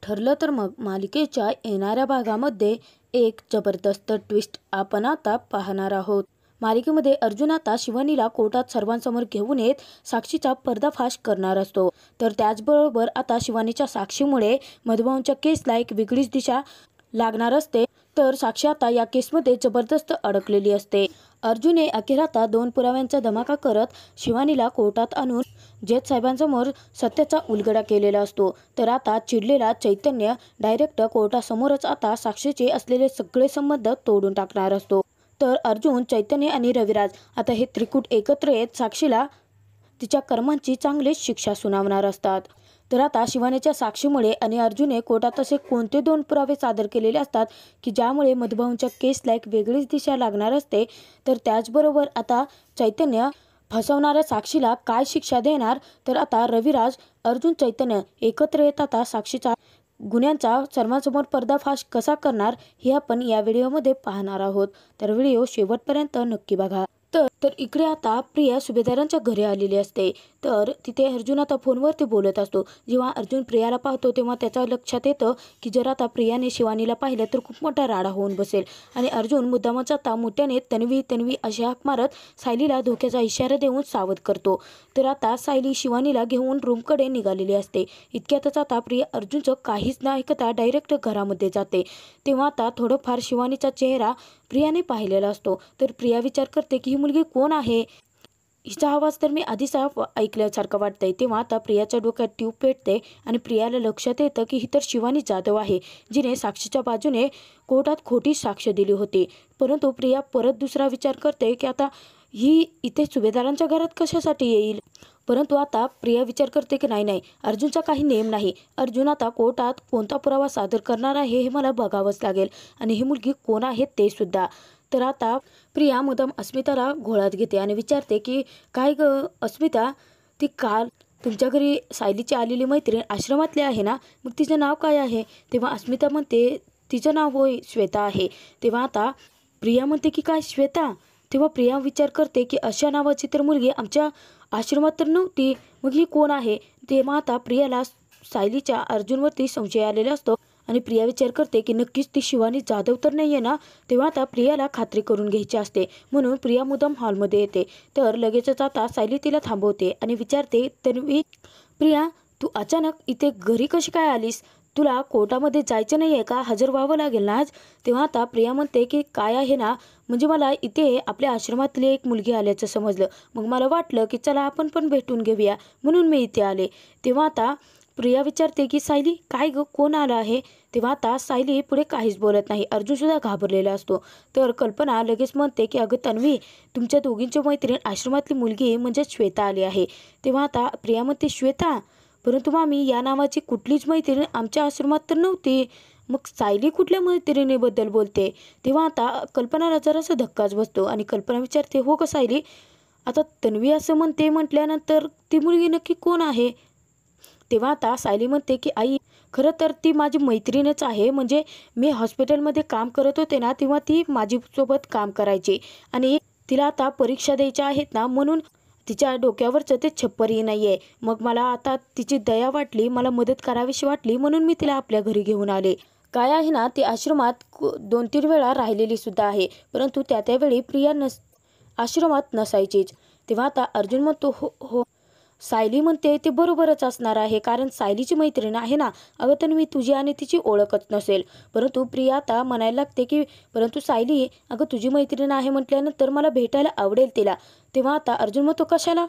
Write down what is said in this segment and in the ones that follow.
ठरलं तर मग मालिकेच्या येणाऱ्या भागामध्ये एक जबरदस्त ट्विस्ट आपण आता पाहणार आहोत। मालिकेमध्ये अर्जुन आता शिवानीला कोर्टात सर्वांसमोर घेऊन येत साक्षीचा पर्दाफाश करणार असतो। तर त्याचबरोबर आता शिवानीच्या साक्षीमुळे मधुभाऊंच्या केसला एक वेगळीच दिशा लागणार असते। तर साक्षी आता या केसमध्ये जबरदस्त अडकलेली असते। अर्जुनने अखेर आता 2 पुराव्यांचा धमाका करत शिवानीला कोर्टात आणून जज साहेबांसमोर सत्याचा उलगडा केलेला असतो। तर आता चिडलेला चैतन्य डायरेक्ट कोर्टासमोरच आता साक्षीचे असलेले सगळे संबंध तोडून टाकणार असतो। तर अर्जुन, चैतन्य आणि रविराज आता हे त्रिकूट एकत्र येत साक्षीला तिच्या कर्मांची चांगलीच शिक्षा सुनावणार असतात। तर आता शिवानीच्या साक्षीमुळे आणि अर्जुनने कोर्टात असे कोणते 2 पुरावे सादर केलेले असतात की ज्यामुळे मधुभाऊंच्या केसला एक वेगळीच दिशा लागणार असते। तर त्याचबरोबर आता चैतन्य फसवणाऱ्या साक्षीला काय शिक्षा देणार, तर आता रविराज, अर्जुन, चैतन्य एकत्र येत आता साक्षीचा गुन्ह्यांचा सर्वांसमोर पर्दाफाश कसा करणार हे आपण या व्हिडिओमध्ये पाहणार आहोत। तर व्हिडिओ शेवटपर्यंत नक्की बघा। तर इकडे आता प्रिया सुभेदारांच्या घरी आलेली असते। तर तिथे अर्जुन आता फोनवरती बोलत असतो। जेव्हा अर्जुन प्रियाला पाहतो तेव्हा त्याच्या लक्षात येतं की जर आता प्रियाने शिवानीला पाहिलं तर खूप मोठा राडा होऊन बसेल। आणि अर्जुन मुद्दामच आता मोठ्याने तन्वी तन्वी अशी हाक मारत सायलीला धोक्याचा इशारा देऊन सावध करतो। तर आता सायली शिवानीला घेऊन रूमकडे निघालेली असते। इतक्यातच आता प्रिया अर्जुनचं काहीच न ऐकता डायरेक्ट घरामध्ये जाते। तेव्हा आता थोडंफार शिवानीचा चेहरा प्रियाने पाहिलेला असतो। तर प्रिया विचार करते की ही मुलगी कोण आहे, हिचा आवाज तर मी आधीच ऐकल्यासारखं वाटतंय। तेव्हा आता प्रियाच्या डोक्यात ट्यूब पेटते आणि प्रियाला लक्षात येतं की ही तर शिवानी जाधव आहे, जिने साक्षीच्या बाजूने कोर्टात खोटी साक्ष दिली होती। परंतु प्रिया परत दुसरा विचार करते की आता ही इथे सुभेदारांच्या घरात कशासाठी येईल। परंतु आता प्रिया विचार करते की नाही, अर्जुनचा काही नेम नाही। अर्जुन आता कोर्टात कोणता पुरावा सादर करणार आहे हे मला बघावंच लागेल आणि ही मुलगी कोण आहे ते सुद्धा। तर आता प्रिया मुद्दाम अस्मिताला घोळात घेते आणि विचारते की काय ग अस्मिता, ती काल तुमच्या घरी सायलीची आलेली मैत्रीण आश्रमातली आहे ना, मग तिचं नाव काय आहे? तेव्हा अस्मिता म्हणते तिचं नाव होय श्वेता आहे। तेव्हा आता प्रिया म्हणते की काय श्वेता? तेव्हा प्रिया विचार करते की अशा नावाची तर मुलगी आमच्या आश्रमात तर नव्हती, मग ही कोण आहे? तेव्हा आता प्रियाला सायलीच्या अर्जुनवरती संशय आलेला असतो आणि प्रिया विचार करते की नक्कीच ती शिवानी जाधव तर नाही आहे ना। तेव्हा आता प्रियाला खात्री करून घ्यायची असते म्हणून प्रिया मुद्दाम हॉलमध्ये येते। तर लगेचच आता सायली तिला थांबवते आणि विचारते तन्वी, प्रिया तू अचानक इथे घरी कशी काय आलीस? तुला कोर्टामध्ये जायचं नाही आहे का? हजर व्हावं लागेल ना आज? तेव्हा आता प्रिया म्हणते की काय आहे ना, म्हणजे मला इथे आपल्या आश्रमातली एक मुलगी आल्याचं समजलं, मग मला वाटलं की चला आपण पण भेटून घेऊया म्हणून मी इथे आले। तेव्हा आता प्रिया विचारते की सायली काय ग, कोण आलं आहे? तेव्हा आता सायली पुढे काहीच बोलत नाही। अर्जुन सुद्धा घाबरलेला असतो। तर कल्पना लगेच म्हणते की अगं तन्वी, तुमच्या दोघींची मैत्रीण आश्रमातली मुलगी म्हणजे श्वेता आली आहे। तेव्हा आता प्रिया म्हणते श्वेता, परंतु मामी या नावाची कुठलीच मैत्रीण आमच्या आश्रमात तर नव्हती, मग सायली कुठल्या मैत्रिणीबद्दल बोलते? तेव्हा आता कल्पनाला जरासा धक्काच बसतो आणि कल्पना विचारते हो का सायली, आता तन्वी असं म्हणते म्हटल्यानंतर ती मुलगी नक्की कोण आहे? तेव्हा आता सायली म्हणते की आई, खरं तर ती माझी मैत्रीणच आहे। म्हणजे मी हॉस्पिटलमध्ये काम करत होते ना तेव्हा ती माझ्यासोबत काम करायची आणि तिला आता परीक्षा द्यायच्या आहेत ना, म्हणून तिच्या डोक्यावरचं ते छप्परही नाही आहे। मग मला आता तिची दया वाटली, मला मदत करावीशी वाटली म्हणून मी तिला आपल्या घरी घेऊन आले। काय आहे ना, ती आश्रमात 2-3 वेळा राहिलेली सुद्धा आहे, परंतु त्यावेळी प्रिया आश्रमात नसायचीच। तेव्हा आता अर्जुन म्हणतो हो सायली म्हणते ते बरोबरच असणार आहे, कारण सायलीची मैत्रीण आहे ना। अगं तन्वी, तुझी आणि तिची ओळखच नसेल। परंतु प्रिया आता म्हणायला लागते की परंतु सायली, अगं तुझी मैत्रीण आहे म्हटल्यानंतर मला भेटायला आवडेल तिला। तेव्हा आता अर्जुन म्हणतो कशाला?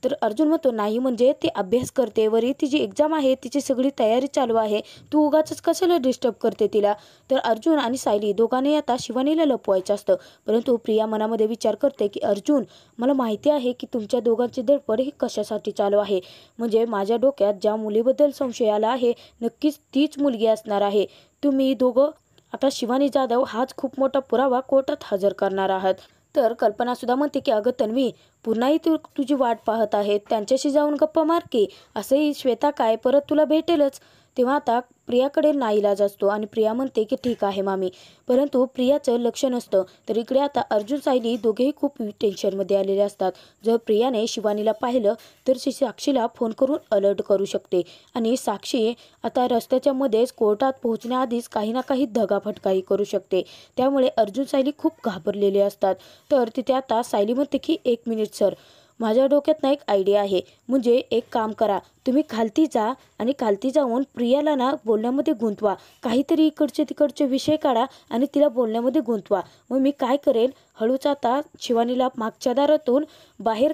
तर अर्जुन म्हणतो नाही म्हणजे ती अभ्यास करते, वरी तिची एक्झाम आहे, तिची सगळी तयारी चालू आहे, तू उगाचच कशाला डिस्टर्ब करते तिला? तर अर्जुन आणि सायली दोघांनी आता शिवानीला लपवायचं असतं। परंतु प्रिया मनामध्ये विचार करते की अर्जुन, मला माहिती आहे की तुमच्या दोघांची धडपड ही कशासाठी चालू आहे, म्हणजे माझ्या डोक्यात ज्या मुलीबद्दल संशय आला आहे नक्कीच तीच मुलगी असणार आहे। तुम्ही दोघं आता शिवानी जाधव हाच खूप मोठा पुरावा कोर्टात हजर करणार आहात। तर कल्पना सुद्धा म्हणते की अगं तन्वी, पुन्हाही तुझी वाट पाहत आहेत, त्यांच्याशी जाऊन गप्पा मार की, असंही श्वेता काय परत तुला भेटेलच। तेव्हा आता प्रियाकडे नाईलाज असतो आणि प्रिया म्हणते की ठीक आहे मामी, परंतु प्रियाचं लक्ष नसतं. तर इकडे आता अर्जुन सायली दोघेही खूप टेन्शनमध्ये आलेले असतात. जर प्रियाने शिवानीला पाहिलं तर साक्षीला फोन करून अलर्ट करू शकते आणि साक्षी आता रस्त्याच्या मध्येच कोर्टात पोहोचण्याआधीच काही ना काही दगाफटकाही करू शकते. त्यामुळे अर्जुन सायली खूप घाबरलेले असतात. तर तिथे आता सायली म्हणते की 1 मिनिट सर, माझ्या डोक्यात ना एक आयडिया आहे. म्हणजे एक काम करा, तुम्ही खालती जा आणि खालती जाऊन प्रियाला ना बोलण्यामध्ये गुंतवा. काहीतरी इकडचे तिकडचे विषय काढा आणि तिला बोलण्यामध्ये गुंतवा. मग मी काय करेल, हळूच आता शिवानीला मागच्या दारातून बाहेर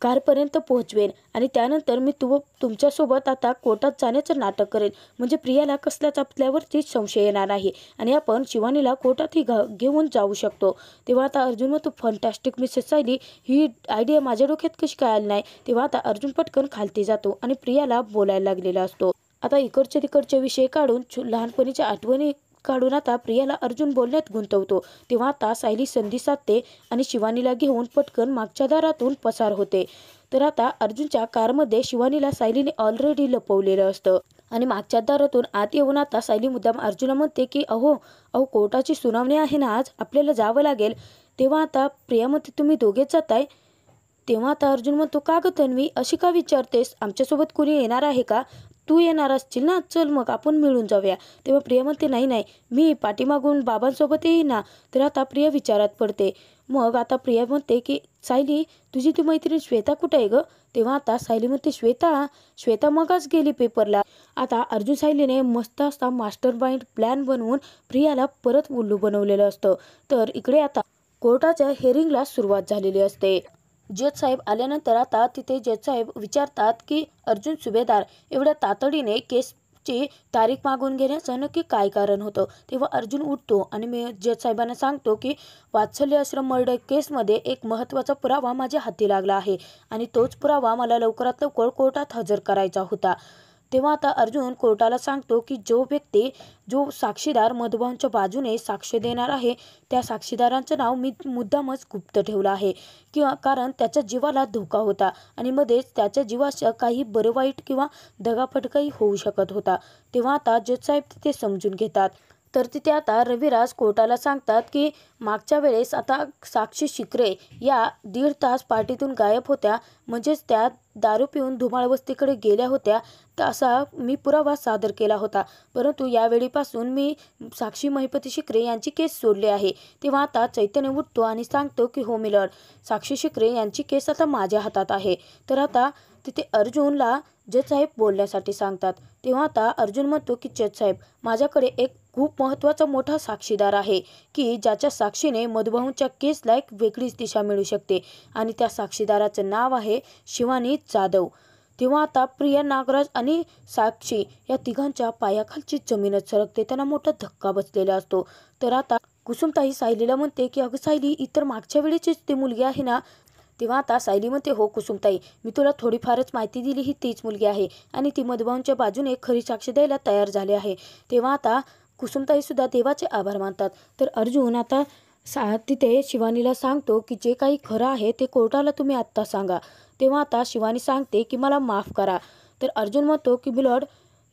कारपर्यंत पोहोचवेन आणि त्यानंतर मी तुमच्यासोबत आता कोर्टात जाण्याचं नाटक करेन. म्हणजे प्रियाला कसल्याच आपल्यावरती संशय येणार नाही आणि आपण शिवानीला कोर्टातही घेऊन जाऊ शकतो. तेव्हा आता अर्जुन म्हणतो फंटॅस्टिक मिसेस सायली, ही आयडिया माझ्या डोक्यात कशी काय आली नाही. तेव्हा आता अर्जुन पटकन खालती जातो आणि प्रियाला बोलायला लागलेला असतो. आता इकडचे तिकडचे विषय काढून लहानपणीच्या आठवणी काढून आता प्रियाला अर्जुन बोलण्यात गुंतवतो. तेव्हा आता सायली संधी साधते आणि शिवानीला घेऊन पटकन मागच्या दारातून पसार होते. तर आता अर्जुनच्या कारमध्ये शिवानीला सायलीने ऑलरेडी लपवलेलं असतं आणि मागच्या दारातून आत येऊन आता सायली मुद्दाम अर्जुनला म्हणते की अहो कोर्टाची सुनावणी आहे ना आज, आपल्याला जावं लागेल. तेव्हा आता प्रिया म्हणते तुम्ही दोघेच जाताय. तेव्हा आता अर्जुन म्हणतो का गं तन्वी, अशी का विचारतेस, आमच्यासोबत कोणी येणार आहे का, तू येणार असशील ना, चल मग आपण मिळून जाऊया. तेव्हा प्रिया म्हणते नाही नाही, मी पाठीमागून बाबांसोबत येईन ना. तर आता प्रिया विचारात पडते. मग आता प्रिया म्हणते की सायली तुझी ती मैत्रीण श्वेता कुठे आहे गं. तेव्हा आता सायली म्हणते श्वेता मगच गेली पेपरला. आता अर्जुन सायलीने मस्त असा मास्टर माइंड प्लॅन बनवून प्रियाला परत उल्लू बनवलेलं असतं. तर इकडे आता कोर्टाच्या हिअरिंगला सुरुवात झालेली असते. जज साहेब आल्यानंतर आता तिथे जज साहेब विचारतात की अर्जुन सुभेदार, एवढ्या तातडीने केसची तारीख मागून घेण्याचं नक्की काय कारण होतं. तेव्हा अर्जुन उठतो आणि मी जज साहेबांना सांगतो की वात्सल्य आश्रम मर्डर केसमध्ये एक महत्त्वाचा पुरावा माझ्या हाती लागला आहे आणि तोच पुरावा मला लवकरात लवकर कोर्टात हजर करायचा होता. तेव्हा आता अर्जुन कोर्टाला सांगतो की जो साक्षीदार मधुभाऊंच्या बाजूने साक्ष देणार आहे त्या साक्षीदारांचं नाव मी मुद्दामच गुप्त ठेवलं आहे कारण त्याच्या जीवाला धोका होता आणि मध्येच त्याच्या जीवाचं काही बरं वाईट किंवा दगाफटकाही होऊ शकत होता. तेव्हा आता जज साहेब तिथे समजून घेतात. तर तिथे आता रविराज कोर्टाला सांगतात की मागच्या वेळेस आता साक्षी शिकरे या 1.5 तास पार्टीतून गायब होत्या, म्हणजेच त्या दारू पिऊन धुमाळ वस्तीकडे गेल्या होत्या, असा मी पुरावा सादर केला होता. परंतु यावेळीपासून मी साक्षी महिपती शिकरे यांची केस सोडली आहे. तेव्हा आता चैतन्य उठतो आणि सांगतो की हो मिलॉर्ड, साक्षी शिकरे यांची केस आता माझ्या हातात आहे. तर आता तिथे अर्जुनला जज साहेब बोलण्यासाठी सांगतात. तेव्हा आता अर्जुन म्हणतो की जज साहेब, माझ्याकडे एक खूप महत्त्वाचा मोठा साक्षीदार आहे की ज्याच्या साक्षीने मधुभाऊंच्या केसला एक वेगळीच दिशा मिळू शकते आणि त्या साक्षीदाराचं नाव आहे शिवानी जाधव. तेव्हा आता प्रिया, नागराज आणि साक्षी या तिघांच्या पायाखालची जमीनच सरकते, त्यांना मोठा धक्का बसलेला असतो. तर आता कुसुमताई सायलीला म्हणते की अगं सायली, इतर मागच्या वेळेचीच ती मुलगी आहे ना. तेव्हा आता सायली म्हणते हो कुसुमताई, मी तुला थोडीफारच माहिती दिली, ही तीच मुलगी आहे आणि ती मधुभाऊंच्या बाजूने खरी साक्ष द्यायला तयार झाली आहे. तेव्हा आता कुसुमताई सुद्धा देवाचे आभार मानतात. तर अर्जुन आता तिथे शिवानीला सांगतो की जे काही खरं आहे ते कोर्टाला तुम्ही आत्ता सांगा. तेव्हा आता शिवानी सांगते की मला माफ करा. तर अर्जुन म्हणतो की मिलॉर्ड,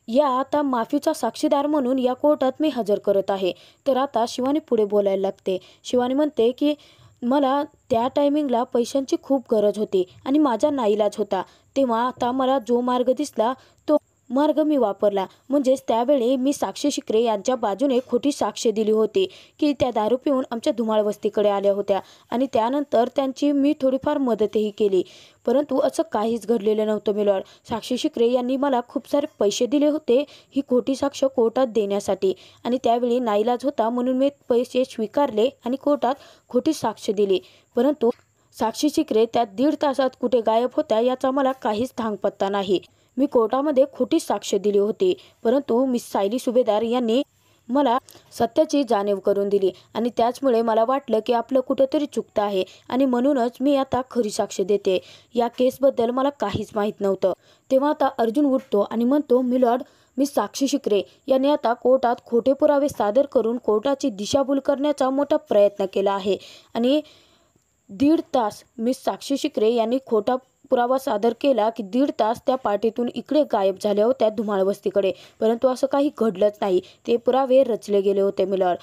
या आता माफीचा साक्षीदार म्हणून या कोर्टात मी हजर करत आहे. तर आता शिवानी पुढे बोलायला लागते. शिवानी म्हणते की मला त्या टायमिंगला पैशांची खूप गरज होती आणि माझा नाईलाज होता. तेव्हा आता मला जो मार्ग दिसला तो मार्ग मी वापरला. म्हणजेच त्यावेळी मी साक्षी शिकरे यांच्या बाजूने खोटी साक्ष दिली होती की त्या दारू पिऊन आमच्या धुमाळ वस्तीकडे आल्या होत्या आणि त्यानंतर त्यांची मी थोडीफार मदतही केली. परंतु असं काहीच घडलेलं नव्हतं मिलॉर्ड. साक्षी शिकरे यांनी मला खूप सारे पैसे दिले होते ही खोटी साक्ष कोर्टात देण्यासाठी आणि त्यावेळी नाईलाज होता म्हणून मी पैसे स्वीकारले आणि कोर्टात खोटी साक्ष दिली. परंतु साक्षी शिकरे त्या 1.5 तासात कुठे गायब होत्या याचा मला काहीच धांगपत्ता नाही. मी कोर्टामध्ये खोटी साक्ष दिली होती, परंतु मिस सायली सुभेदार यांनी मला सत्याची जाणीव करून दिली आणि त्याचमुळे मला वाटलं की आपलं कुठेतरी चुकतं आहे आणि म्हणूनच मी आता खरी साक्ष देते. या केसबद्दल मला काहीच माहीत नव्हतं. तेव्हा आता अर्जुन उठतो आणि म्हणतो मिलॉर्ड, मिस साक्षी शिकरे यांनी आता कोर्टात खोटे पुरावे सादर करून कोर्टाची दिशाभूल करण्याचा मोठा प्रयत्न केला आहे आणि 1.5 तास मिस साक्षी शिकरे यांनी खोटा पुरावा सादर केला की 1.5 तास त्या पार्टीतून इकडे गायब झाल्या होत्या धुमाळ वस्तीकडे, परंतु असं काही घडलंच नाही. ते पुरावे रचले गेले होते मिलॉर्ड.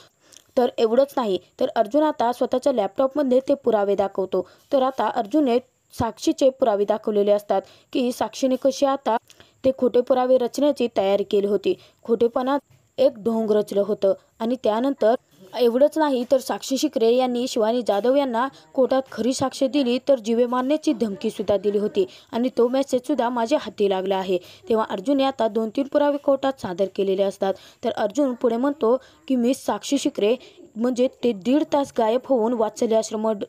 तर एवढंच नाही तर अर्जुन आता स्वतःच्या लॅपटॉपमध्ये ते पुरावे दाखवतो. तर आता अर्जुनने साक्षीचे पुरावे दाखवलेले असतात की साक्षीने कशी आता ते खोटे पुरावे रचण्याची तयारी केली होती. खोटेपणात एक ढोंग रचलं होतं. आणि त्यानंतर एवढंच नाही तर साक्षी शिकरे यांनी शिवानी जाधव यांना कोर्टात खरी साक्ष दिली तर जीवे मारण्याची धमकी सुद्धा दिली होती. आणि तो मेसेज सुद्धा माझ्या हाती लागला आहे. तेव्हा अर्जुनने आता 2-3 पुरावे कोर्टात सादर केलेले असतात. तर अर्जुन पुढे म्हणतो की मी साक्षी शिकरे म्हणजे ते 1.5 तास गायब होऊन वात्सल्य आश्रमात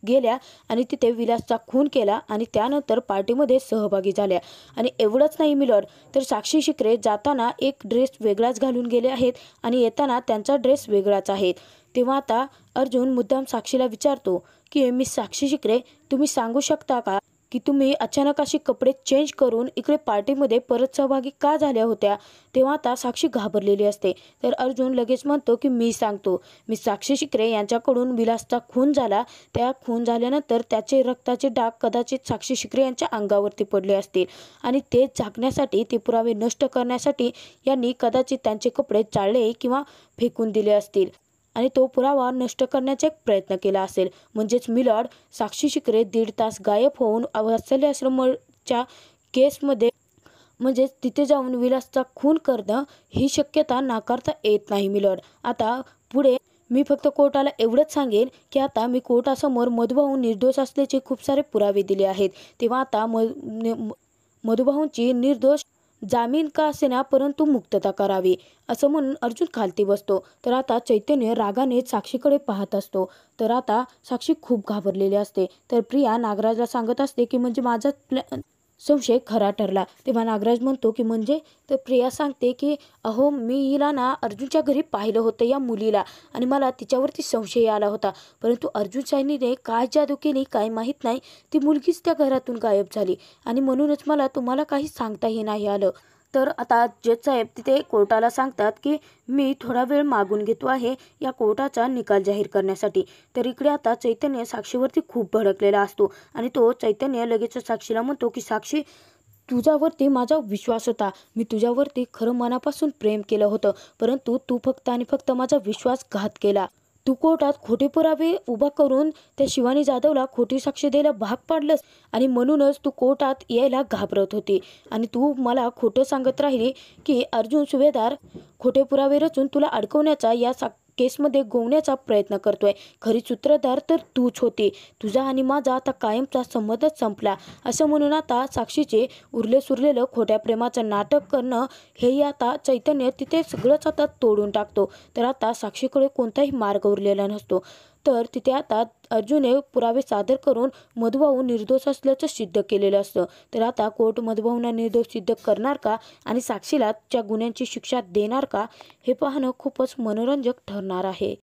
गेल्या आणि तिथे विलासचा खून केला आणि त्यानंतर पार्टीमध्ये सहभागी झाल्या. आणि एवढंच नाही मिलॉर्ड, तर साक्षी शिकरे जाताना एक ड्रेस वेगळाच घालून गेले आहेत आणि येताना त्यांचा ड्रेस वेगळाच आहे. तेव्हा आता अर्जुन मुद्दाम साक्षीला विचारतो की मी साक्षी शिकरे, तुम्ही सांगू शकता का की तुम्ही अचानक अशी कपडे चेंज करून इकडे पार्टीमध्ये परत सहभागी का झाल्या होत्या? तेव्हा आता साक्षी घाबरलेली असते. तर अर्जुन लगेच म्हणतो की मी सांगतो. मी साक्षी शिकरे यांच्याकडून विलासचा खून झाला. त्या खून झाल्यानंतर त्याचे रक्ताचे डाग कदाचित साक्षी शिकरे यांच्या अंगावरती पडले असतील आणि ते झाकण्यासाठी, ते पुरावे नष्ट करण्यासाठी यांनी कदाचित त्यांचे कपडे जाळले किंवा फेकून दिले असतील आणि तो पुरावा नष्ट करण्याचा एक प्रयत्न केला असेल. म्हणजेच मिलॉर्ड, साक्षी शिकरे 1.5 तास गायब होऊन वात्सल्य आश्रमच्या केसमध्ये म्हणजेच तिथे जाऊन विलासचा खून करणं ही शक्यता नाकारता येत नाही मिलॉर्ड. आता पुढे मी फक्त कोर्टाला एवढंच सांगेन की आता मी कोर्टासमोर मधुभाऊ निर्दोष असल्याचे खूप सारे पुरावे दिले आहेत. तेव्हा आता मधुभाऊंची निर्दोष जामीन का असेना परंतु मुक्तता करावी असं म्हणून अर्जुन खालती बसतो. तर आता चैतन्य रागाने साक्षीकडे पाहत असतो. तर आता साक्षी खूप घाबरलेली असते. तर प्रिया नागराजला सांगत असते की म्हणजे माझा संशय खरा ठरला. तेव्हा नागराज म्हणतो की म्हणजे? तर प्रिया सांगते की अहो मी हिला ना अर्जुनच्या घरी पाहिलं होतं या मुलीला आणि मला तिच्यावरती संशय आला होता, परंतु अर्जुन सायनीने काय जादू केली काय माहीत नाही, ती मुलगीच त्या घरातून गायब झाली आणि म्हणूनच मला तुम्हाला काही सांगताही नाही आलं. तर आता जज साहेब तिथे कोर्टाला सांगतात की मी थोडा वेळ मागून घेतो आहे या कोर्टाचा निकाल जाहीर करण्यासाठी. तर इकडे आता चैतन्य साक्षीवरती खूप भडकलेला असतो आणि तो चैतन्य लगेच साक्षीला म्हणतो की साक्षी, तुझ्यावरती माझा विश्वास होता. मी तुझ्यावरती खरं मनापासून प्रेम केलं होतं, परंतु तू फक्त आणि फक्त माझा विश्वासघात केला. तू कोर्टात खोटे पुरावे उभा करून त्या शिवानी जाधवला खोटी साक्ष द्यायला भाग पाडलंस आणि म्हणूनच तू कोर्टात यायला घाबरत होती आणि तू मला खोटं सांगत राहिली की अर्जुन सुभेदार खोटे पुरावे रचून तुला अडकवण्याचा या केसमध्ये गोवण्याचा प्रयत्न करतोय. खरी सूत्रधार तर तूच होती. तुझा आणि माझा आता कायमचा संबंधच संपला असं म्हणून आता साक्षीचे उरले सुरलेलं खोट्या प्रेमाचं नाटक करणं हेही आता चैतन्य तिथे सगळंच आता तोडून टाकतो. तर आता साक्षीकडे कोणताही मार्ग उरलेला नसतो. तर तिथे आता अर्जुनने पुरावे सादर करून मधुभाऊ निर्दोष असल्याचं सिद्ध केलेलं असतं. तर आता कोर्ट मधुभाऊंना निर्दोष सिद्ध करणार का आणि साक्षीला त्या गुन्ह्यांची शिक्षा देणार का हे पाहणं खूपच मनोरंजक ठरणार आहे.